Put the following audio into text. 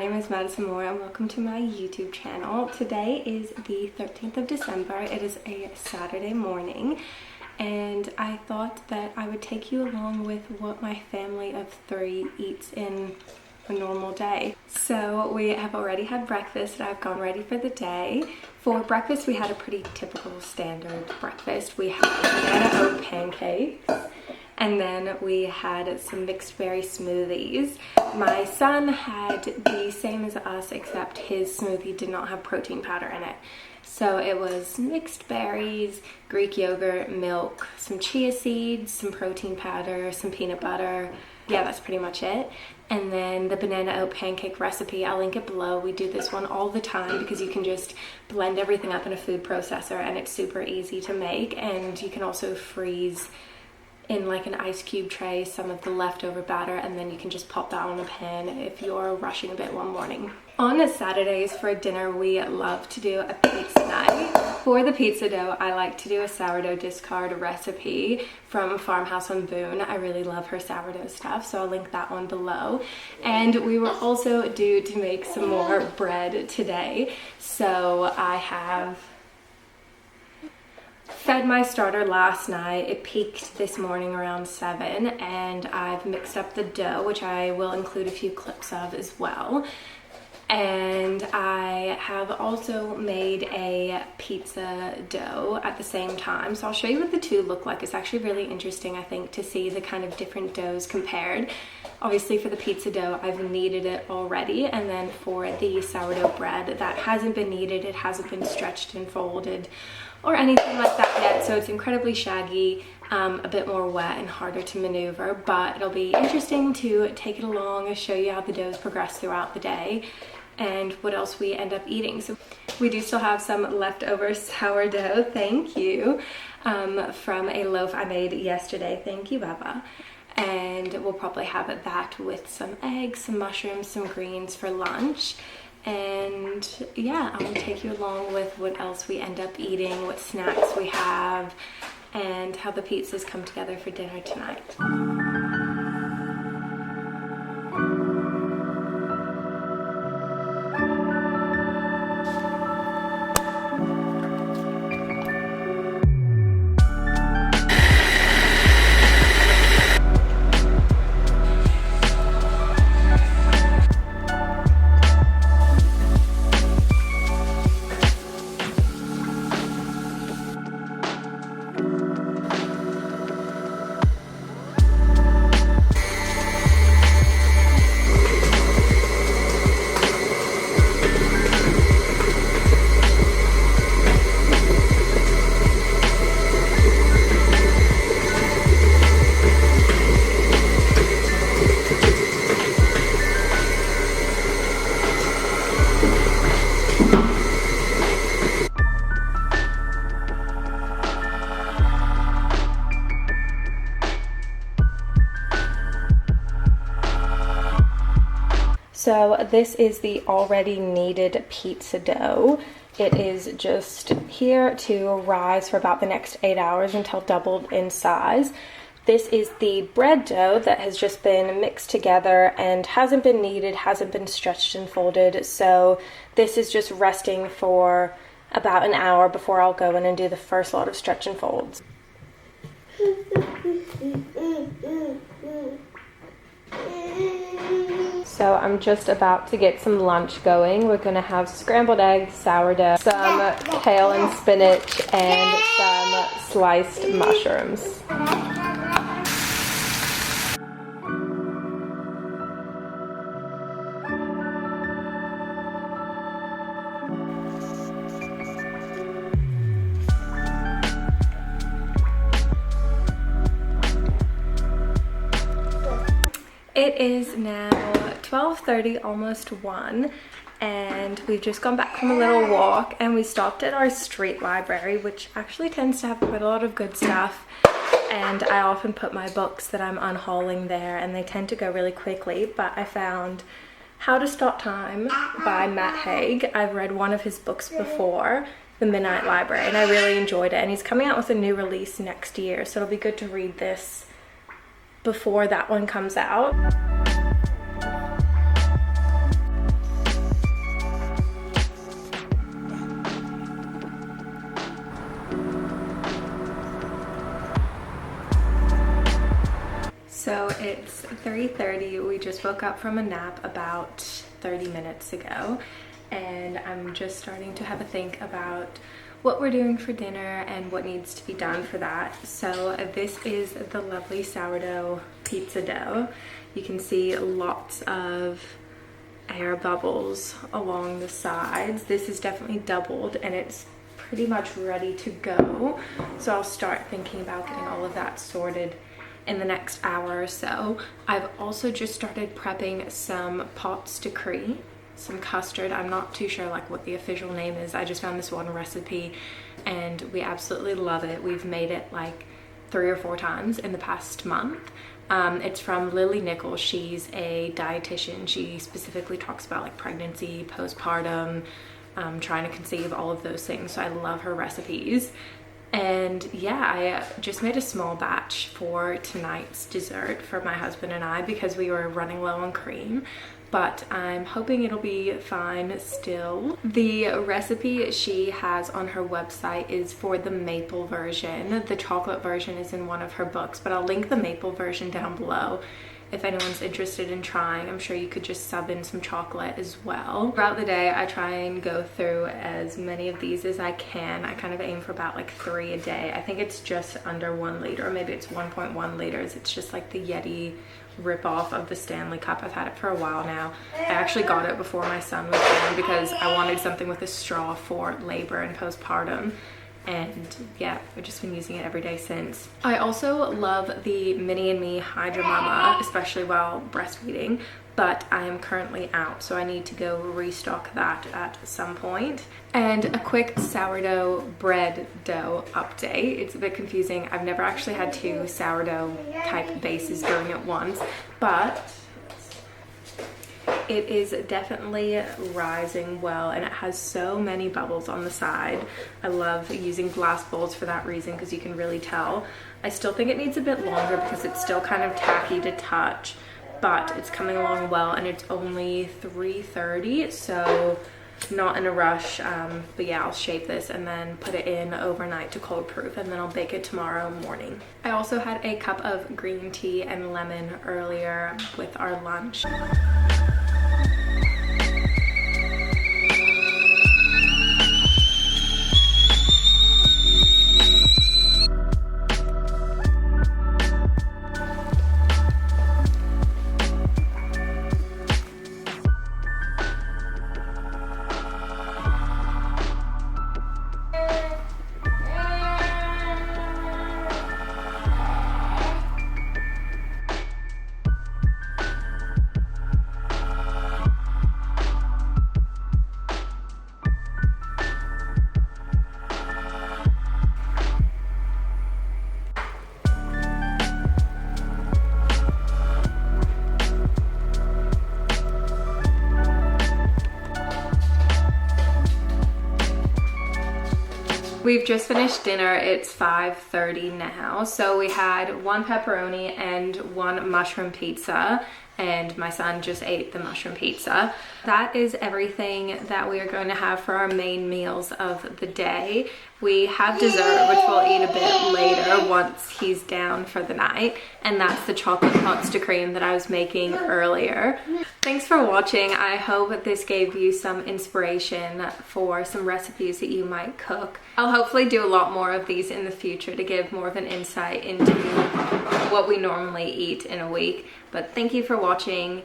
name is Madison Moore and welcome to my YouTube channel. Today is the 13th of December. It is a Saturday morning and I thought that I would take you along with what my family of 3 eats in a normal day. So we have already had breakfast and I've gone ready for the day. For breakfast we had a pretty typical standard breakfast. We had banana oat pancakes. And then we had some mixed berry smoothies. My son had the same as us, except his smoothie did not have protein powder in it. So it was mixed berries, Greek yogurt, milk, some chia seeds, some protein powder, some peanut butter. Yeah, that's pretty much it. And then the banana oat pancake recipe, I'll link it below. We do this one all the time because you can just blend everything up in a food processor and it's super easy to make. And you can also freeze in like an ice cube tray some of the leftover batter, and then you can just pop that on a pan if you're rushing a bit one morning. On Saturdays for dinner we love to do a pizza night. For the pizza dough I like to do a sourdough discard recipe from Farmhouse on Boone. I really love her sourdough stuff, so I'll link that one below. And we were also due to make some more bread today, so I have fed my starter last night. It peaked this morning around 7 and I've mixed up the dough, which I will include a few clips of as well. And I have also made a pizza dough at the same time. So I'll show you what the two look like. It's actually really interesting, I think, to see the kind of different doughs compared. Obviously for the pizza dough, I've kneaded it already. And then for the sourdough bread, that hasn't been kneaded. It hasn't been stretched and folded or anything like that yet. So it's incredibly shaggy, a bit more wet and harder to maneuver, but it'll be interesting to take it along and show you how the doughs progress throughout the day and what else we end up eating. So we do still have some leftover sourdough, thank you, from a loaf I made yesterday. Thank you, Baba. And we'll probably have that with some eggs, some mushrooms, some greens for lunch. And yeah, I will take you along with what else we end up eating, what snacks we have, and how the pizzas come together for dinner tonight. So this is the already kneaded pizza dough. It is just here to rise for about the next 8 hours until doubled in size. This is the bread dough that has just been mixed together and hasn't been kneaded, hasn't been stretched and folded. So this is just resting for about an hour before I'll go in and do the first lot of stretch and folds. So I'm just about to get some lunch going. We're gonna have scrambled eggs, sourdough, some kale and spinach, and some sliced mushrooms. It is now 12:30, almost 1, and we've just gone back from a little walk and we stopped at our street library, which actually tends to have quite a lot of good stuff, and I often put my books that I'm unhauling there and they tend to go really quickly. But I found How to Stop Time by Matt Haig. I've read one of his books before, The Midnight Library, and I really enjoyed it, and he's coming out with a new release next year, so it'll be good to read this before that one comes out. So it's 3:30. We just woke up from a nap about 30 minutes ago, and I'm just starting to have a think about what we're doing for dinner and what needs to be done for that. So this is the lovely sourdough pizza dough. You can see lots of air bubbles along the sides. This is definitely doubled and it's pretty much ready to go. So I'll start thinking about getting all of that sorted in the next hour or so. I've also just started prepping some pots de creme, some custard. I'm not too sure like what the official name is. I just found this one recipe and we absolutely love it. We've made it like 3 or 4 times in the past month. It's from Lily Nichols. She's a dietitian. She specifically talks about like pregnancy, postpartum, trying to conceive, all of those things. So I love her recipes. And yeah, I just made a small batch for tonight's dessert for my husband and I because we were running low on cream, but I'm hoping it'll be fine still. The recipe she has on her website is for the maple version. The chocolate version is in one of her books, but I'll link the maple version down below if anyone's interested in trying. I'm sure you could just sub in some chocolate as well. Throughout the day, I try and go through as many of these as I can. I kind of aim for about like 3 a day. I think it's just under 1 liter, or maybe it's 1.1 liters. It's just like the Yeti rip-off of the Stanley Cup. I've had it for a while now. I actually got it before my son was born because I wanted something with a straw for labor and postpartum. And yeah, I've just been using it every day since. I also love the Mini and Me Hydra Mama, especially while breastfeeding, but I am currently out, so I need to go restock that at some point. And a quick sourdough bread dough update. It's a bit confusing. I've never actually had 2 sourdough type bases going at once, but it is definitely rising well and it has so many bubbles on the side. I love using glass bowls for that reason because you can really tell. I still think it needs a bit longer because it's still kind of tacky to touch, but it's coming along well and it's only 3:30, so not in a rush. But yeah, I'll shape this and then put it in overnight to cold proof and then I'll bake it tomorrow morning. I also had a cup of green tea and lemon earlier with our lunch. We've just finished dinner. It's 5:30 now. So we had 1 pepperoni and 1 mushroom pizza, and my son just ate the mushroom pizza. That is everything that we are going to have for our main meals of the day. We have dessert, which we'll eat a bit later once he's down for the night, and that's the chocolate pots de creme that I was making earlier. Thanks for watching. I hope this gave you some inspiration for some recipes that you might cook. I'll hopefully do a lot more of these in the future to give more of an insight into what we normally eat in a week. But thank you for watching.